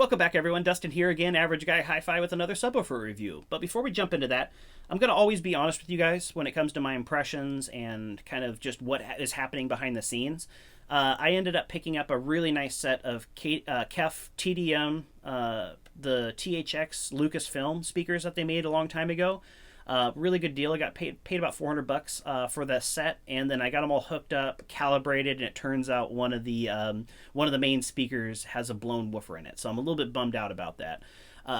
Welcome back, everyone. Dustin here again, Average Guy Hi-Fi with another subwoofer review. But before we jump into that, I'm going to always be honest with you guys when it comes to my impressions and kind of just what is happening behind the scenes. I ended up picking up a really nice set of KEF TDM, the THX Lucasfilm speakers that they made a long time ago. Really good deal. I got paid about $400 for that set, and then I got them all hooked up, calibrated, and it turns out one of the main speakers has a blown woofer in it. So I'm a little bit bummed out about that.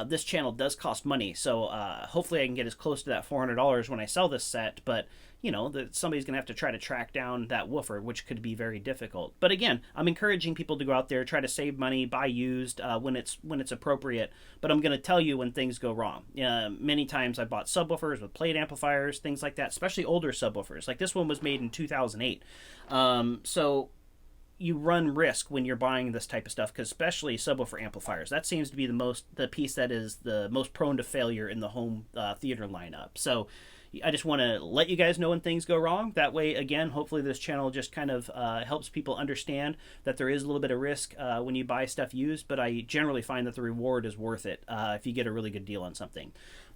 This channel does cost money, so hopefully I can get as close to that $400 when I sell this set, but you know, somebody's going to have to try to track down that woofer, which could be very difficult. But again, I'm encouraging people to go out there, try to save money, buy used when it's appropriate, but I'm going to tell you when things go wrong. Many times I bought subwoofers with plate amplifiers, things like that, especially older subwoofers. Like this one was made in 2008. So you run risk when you're buying this type of stuff, because especially subwoofer amplifiers, that seems to be the piece that is the most prone to failure in the home theater lineup. So I just want to let you guys know when things go wrong. That way, again, hopefully this channel just kind of helps people understand that there is a little bit of risk when you buy stuff used, but I generally find that the reward is worth it if you get a really good deal on something.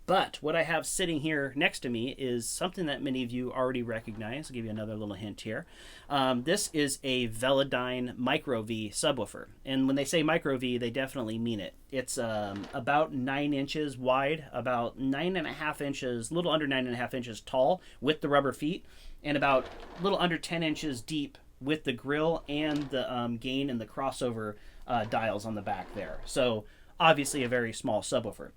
But what I have sitting here next to me is something that many of you already recognize. I'll give you another little hint here. This is a Velodyne MicroVee subwoofer. And when they say MicroVee, they definitely mean it. It's about 9 inches wide, about 9.5 inches, a little under 9.5 inches tall with the rubber feet, and about a little under 10 inches deep with the grill and the gain and the crossover dials on the back there. So obviously a very small subwoofer.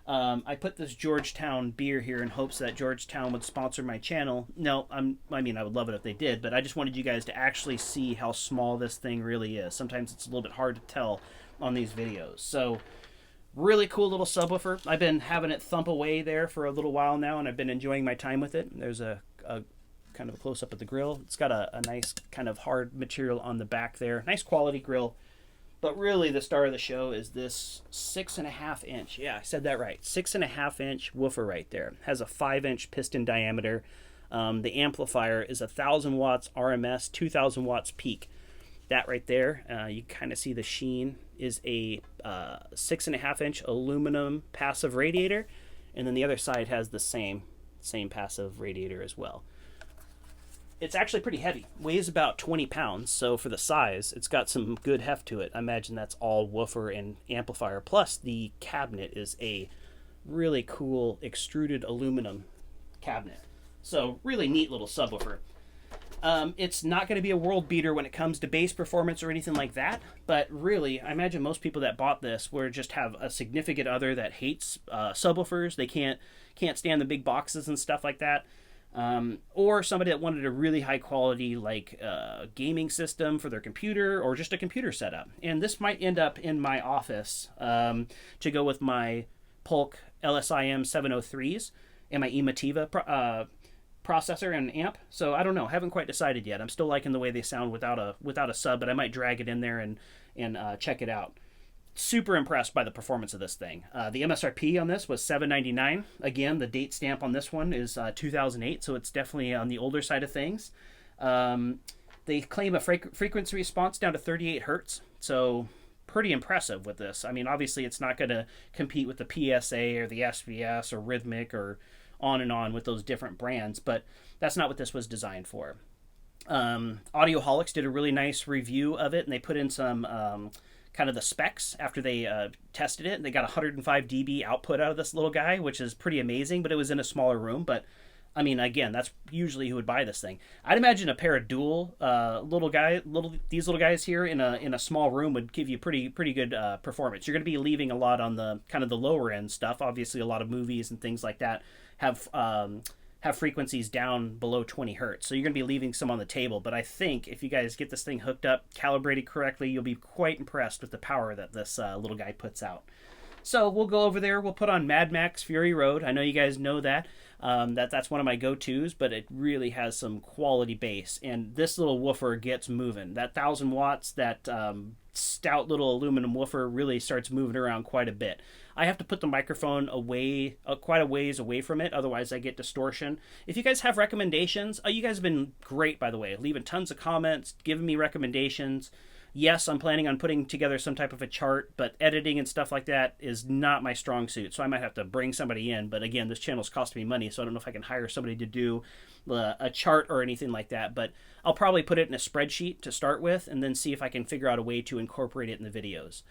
I put this Georgetown beer here in hopes that Georgetown would sponsor my channel. No, I would love it if they did, but I just wanted you guys to actually see how small this thing really is. Sometimes it's a little bit hard to tell on these videos. So, really cool little subwoofer. I've been having it thump away there for a little while now, and I've been enjoying my time with it. There's a kind of a close-up of the grill. It's got a nice kind of hard material on the back there. Nice quality grill. But really, the star of the show is this 6.5 inch. Yeah, I said that right. 6.5 inch woofer right there. It has a 5-inch piston diameter. The amplifier is 1,000 watts RMS, 2,000 watts peak. That right there, you kind of see the sheen, is a 6.5 inch aluminum passive radiator, and then the other side has the same passive radiator as well. It's actually pretty heavy. Weighs about 20 pounds, so for the size, it's got some good heft to it. I imagine that's all woofer and amplifier. Plus, the cabinet is a really cool extruded aluminum cabinet. So, really neat little subwoofer. It's not going to be a world beater when it comes to bass performance or anything like that, but really, I imagine most people that bought this were just have a significant other that hates subwoofers. They can't stand the big boxes and stuff like that. Or somebody that wanted a really high quality gaming system for their computer, or just a computer setup. And this might end up in my office to go with my Polk LSIM 703s and my Emativa processor and amp. So I don't know, haven't quite decided yet. I'm still liking the way they sound without a sub, but I might drag it in there and check it out. Super impressed by the performance of this thing. The MSRP on this was $799. Again, the date stamp on this one is 2008, so it's definitely on the older side of things. They claim a frequency response down to 38 hertz, so pretty impressive with this. I mean, obviously it's not going to compete with the PSA or the SBS or Rhythmic or on and on with those different brands, but that's not what this was designed for. Audioholics did a really nice review of it, and they put in some kind of the specs after they tested it. They got 105 dB output out of this little guy, which is pretty amazing, but it was in a smaller room. But I mean, again, that's usually who would buy this thing. I'd imagine a pair of dual these little guys here in a small room would give you pretty good performance. You're going to be leaving a lot on the kind of the lower end stuff. Obviously, a lot of movies and things like that have frequencies down below 20 hertz. So you're going to be leaving some on the table. But I think if you guys get this thing hooked up, calibrated correctly, you'll be quite impressed with the power that this little guy puts out. So we'll go over there. We'll put on Mad Max Fury Road. I know you guys know that. That's one of my go-tos, but it really has some quality bass. And this little woofer gets moving. That 1,000 watts, that stout little aluminum woofer really starts moving around quite a bit. I have to put the microphone away, quite a ways away from it, otherwise I get distortion. If you guys have recommendations, you guys have been great, by the way, leaving tons of comments, giving me recommendations. Yes, I'm planning on putting together some type of a chart, but editing and stuff like that is not my strong suit. So I might have to bring somebody in. But again, this channel's costing me money, so I don't know if I can hire somebody to do a chart or anything like that. But I'll probably put it in a spreadsheet to start with, and then see if I can figure out a way to incorporate it in the videos.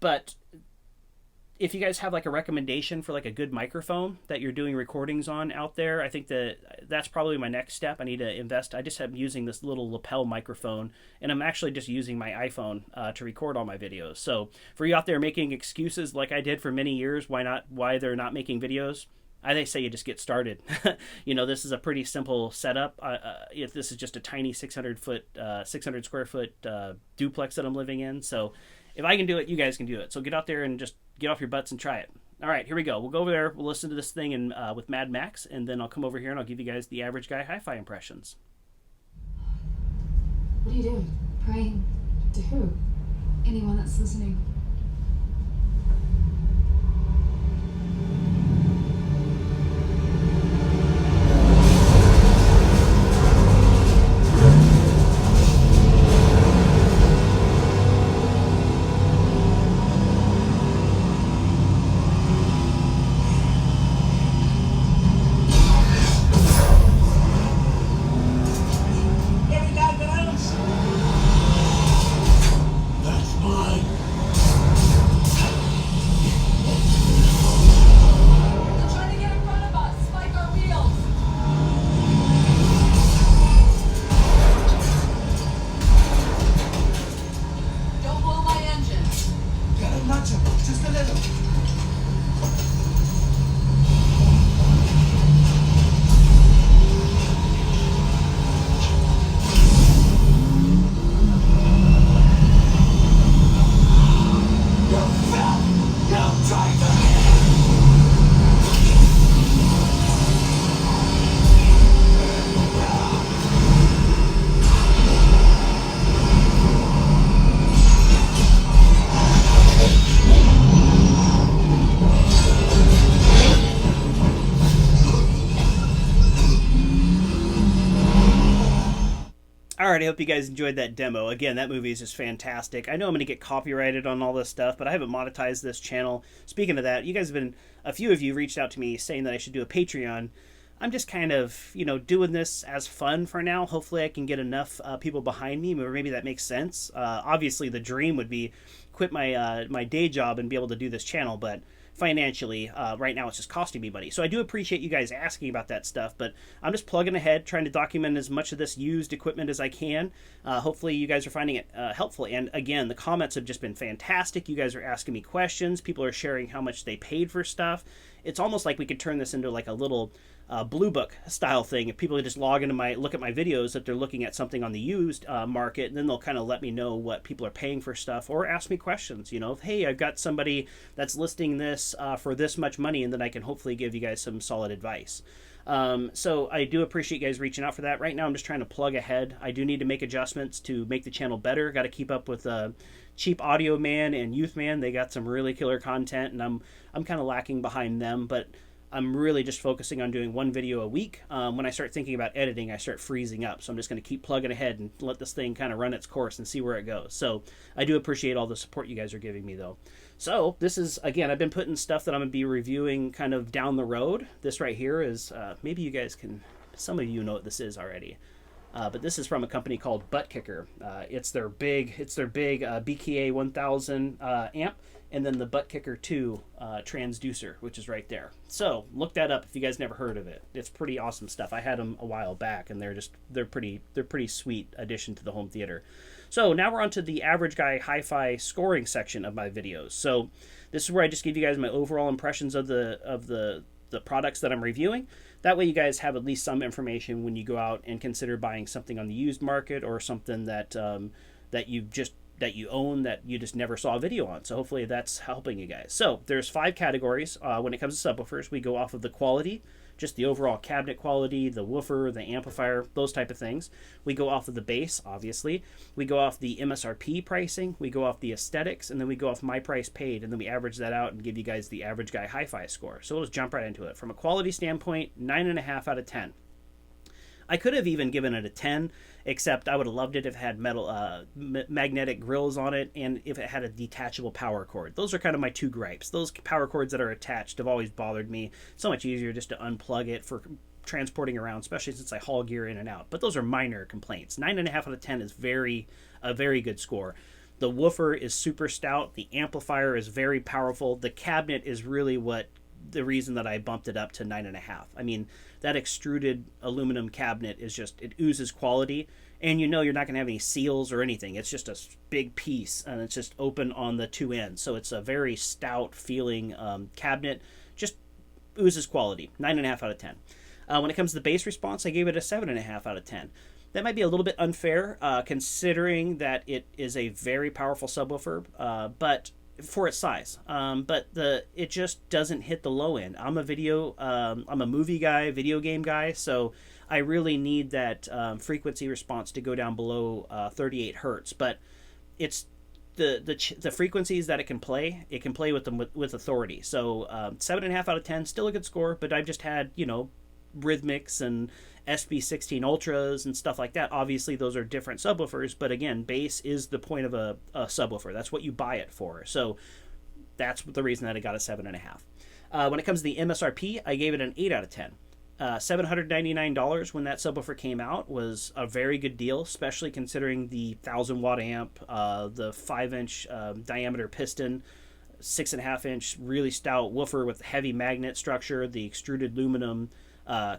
But if you guys have like a recommendation for like a good microphone that you're doing recordings on out there, I think that's probably my next step. I need to invest. I just am using this little lapel microphone, and I'm actually just using my iPhone to record all my videos. So for you out there making excuses like I did for many years, why they're not making videos, I say you just get started. This is a pretty simple setup. If this is just a tiny 600 square foot duplex that I'm living in. So if I can do it, you guys can do it. So get out there and just get off your butts and try it. All right, here we go. We'll go over there. We'll listen to this thing with Mad Max, and then I'll come over here and I'll give you guys the average guy hi-fi impressions. What are you doing? Praying to who? Anyone that's listening. Alright, I hope you guys enjoyed that demo. Again, that movie is just fantastic. I know I'm going to get copyrighted on all this stuff, but I haven't monetized this channel. Speaking of that, a few of you reached out to me saying that I should do a Patreon. I'm just kind of, doing this as fun for now. Hopefully I can get enough people behind me, or maybe that makes sense. Obviously, the dream would be quit my day job and be able to do this channel, but financially, right now it's just costing me money. So I do appreciate you guys asking about that stuff, but I'm just plugging ahead, trying to document as much of this used equipment as I can. Hopefully you guys are finding it helpful. And again, the comments have just been fantastic. You guys are asking me questions. People are sharing how much they paid for stuff. It's almost like we could turn this into like a little Blue Book style thing. If people just look at my videos, that they're looking at something on the used market, and then they'll kind of let me know what people are paying for stuff, or ask me questions. Hey, I've got somebody that's listing this for this much money, and then I can hopefully give you guys some solid advice. So I do appreciate you guys reaching out for that. Right now I'm just trying to plug ahead. I do need to make adjustments to make the channel better. Got to keep up with Cheap Audio Man and Youth Man. They got some really killer content, and I'm kind of lacking behind them, but I'm really just focusing on doing one video a week. When I start thinking about editing, I start freezing up. So I'm just going to keep plugging ahead and let this thing kind of run its course and see where it goes. So I do appreciate all the support you guys are giving me, though. So this is, again, I've been putting stuff that I'm going to be reviewing kind of down the road. This right here is, maybe you guys can, some of you know what this is already. But this is from a company called Butt Kicker. It's their big BKA 1000 amp, and then the Butt Kicker 2 transducer, which is right there. So look that up if you guys never heard of it. It's pretty awesome stuff. I had them a while back, and they're pretty sweet addition to the home theater. So now we're on to the average guy hi-fi scoring section of my videos. So this is where I just give you guys my overall impressions of the products that I'm reviewing. That way you guys have at least some information when you go out and consider buying something on the used market, or something that you own that you just never saw a video on. So hopefully that's helping you guys. So there's 5 categories. When it comes to subwoofers, we go off of the quality, just the overall cabinet quality, the woofer, the amplifier, those type of things. We go off of the bass, obviously. We go off the MSRP pricing. We go off the aesthetics, and then we go off my price paid, and then we average that out and give you guys the average guy hi-fi score. So we'll just jump right into it. From a quality standpoint, 9.5 out of 10. I could have even given it a 10, except I would have loved it if it had metal magnetic grills on it, and if it had a detachable power cord. Those are kind of my two gripes. Those power cords that are attached have always bothered me. So much easier just to unplug it for transporting around, especially since I haul gear in and out. But those are minor complaints. 9.5 out of 10 is a very good score. The woofer is super stout. The amplifier is very powerful. The cabinet is really the reason that I bumped it up to 9.5. I mean, that extruded aluminum cabinet is just, it oozes quality, and you're not going to have any seals or anything. It's just a big piece, and it's just open on the two ends. So it's a very stout feeling cabinet. Just oozes quality. 9.5 out of 10. When it comes to the bass response, I gave it a 7.5 out of 10. That might be a little bit unfair, considering that it is a very powerful subwoofer, but for its size. But it just doesn't hit the low end. I'm a movie guy, video game guy, so I really need that frequency response to go down below 38 hertz. But it's the frequencies that it can play with them with authority. So 7.5 out of 10, still a good score. But I've just had rhythmics and SB16 Ultras and stuff like that. Obviously, those are different subwoofers, but again, bass is the point of a subwoofer. That's what you buy it for. So that's the reason that I got a 7.5. When it comes to the MSRP, I gave it an 8 out of 10. $799 when that subwoofer came out was a very good deal, especially considering the 1,000 watt amp, the 5-inch diameter piston, 6.5-inch really stout woofer with heavy magnet structure, the extruded aluminum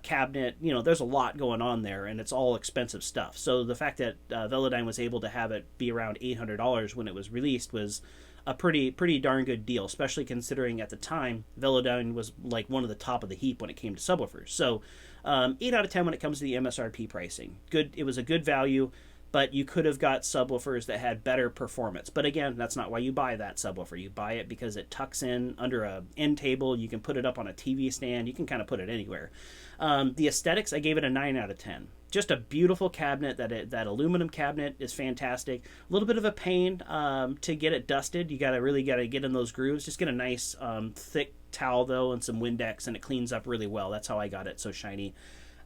cabinet. There's a lot going on there, and it's all expensive stuff. So the fact that Velodyne was able to have it be around $800 when it was released was a pretty darn good deal, especially considering at the time Velodyne was like one of the top of the heap when it came to subwoofers. So 8 out of 10 when it comes to the MSRP pricing. Good. It was a good value, but you could have got subwoofers that had better performance. But again, that's not why you buy that subwoofer. You buy it because it tucks in under a end table. You can put it up on a TV stand. You can kind of put it anywhere. The aesthetics, I gave it a 9 out of 10. Just a beautiful cabinet. That aluminum cabinet is fantastic. A little bit of a pain to get it dusted. You really got to get in those grooves. Just get a nice thick towel though and some Windex, and it cleans up really well. That's how I got it so shiny.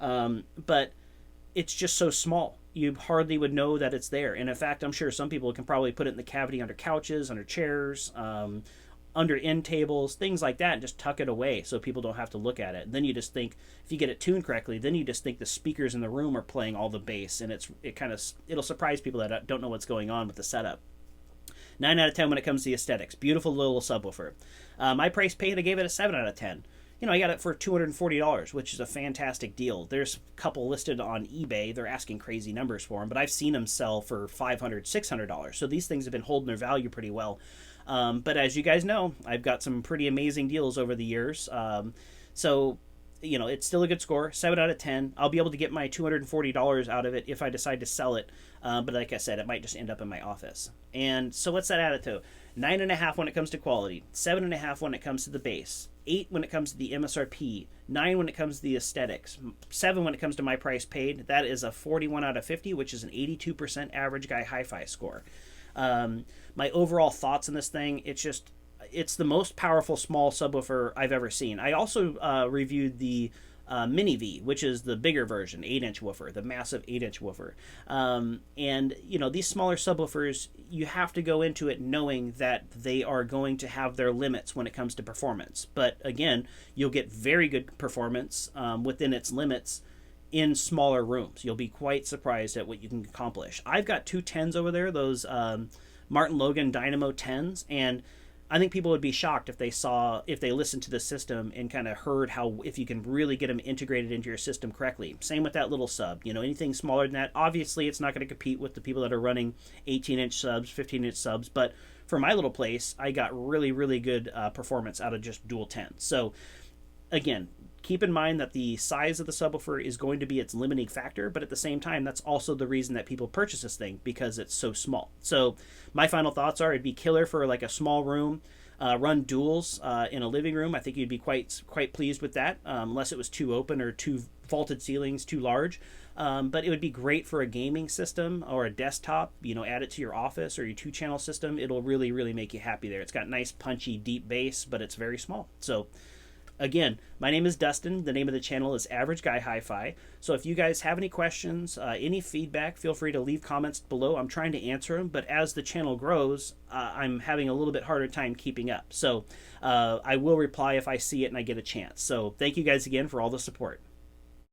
But it's just so small. You hardly would know that it's there. And in fact, I'm sure some people can probably put it in the cavity under couches, under chairs, under end tables, things like that, and just tuck it away so people don't have to look at it. And then you just think, if you get it tuned correctly, then you just think the speakers in the room are playing all the bass, and it'll surprise people that don't know what's going on with the setup. 9 out of 10 when it comes to the aesthetics. Beautiful little subwoofer. My price paid, I gave it a 7 out of 10. I got it for $240, which is a fantastic deal. There's a couple listed on eBay. They're asking crazy numbers for them, but I've seen them sell for $500, $600. So these things have been holding their value pretty well. But as you guys know, I've got some pretty amazing deals over the years. So it's still a good score, 7 out of 10. I'll be able to get my $240 out of it if I decide to sell it. But like I said, it might just end up in my office. And so what's that added to? 9.5 when it comes to quality, 7.5 when it comes to the bass, 8 when it comes to the MSRP, 9 when it comes to the aesthetics, 7 when it comes to my price paid. That is a 41 out of 50, which is an 82% average guy HiFi score. My overall thoughts on this thing, it's the most powerful small subwoofer I've ever seen. I also reviewed the MiniV, which is the bigger version, 8-inch woofer, the massive 8-inch woofer. And these smaller subwoofers, you have to go into it knowing that they are going to have their limits when it comes to performance. But again, you'll get very good performance within its limits in smaller rooms. You'll be quite surprised at what you can accomplish. I've got two 10s over there, those Martin Logan Dynamo 10s, and I think people would be shocked if they listened to the system and kind of heard if you can really get them integrated into your system correctly. Same with that little sub. Anything smaller than that, obviously it's not going to compete with the people that are running 18-inch subs, 15-inch subs, but for my little place, I got really, really good performance out of just dual 10s. So again, keep in mind that the size of the subwoofer is going to be its limiting factor, but at the same time, that's also the reason that people purchase this thing, because it's so small. So my final thoughts are, it'd be killer for like a small room, run duals in a living room. I think you'd be quite pleased with that, unless it was too open or too vaulted ceilings, too large. But it would be great for a gaming system or a desktop. Add it to your office or your 2-channel system. It'll really, really make you happy there. It's got nice, punchy, deep bass, but it's very small. So Again, my name is Dustin. The name of the channel is Average Guy Hi-Fi. So if you guys have any questions, any feedback, feel free to leave comments below. I'm trying to answer them, but as the channel grows, I'm having a little bit harder time keeping up. So I will reply if I see it and I get a chance. So thank you guys again for all the support.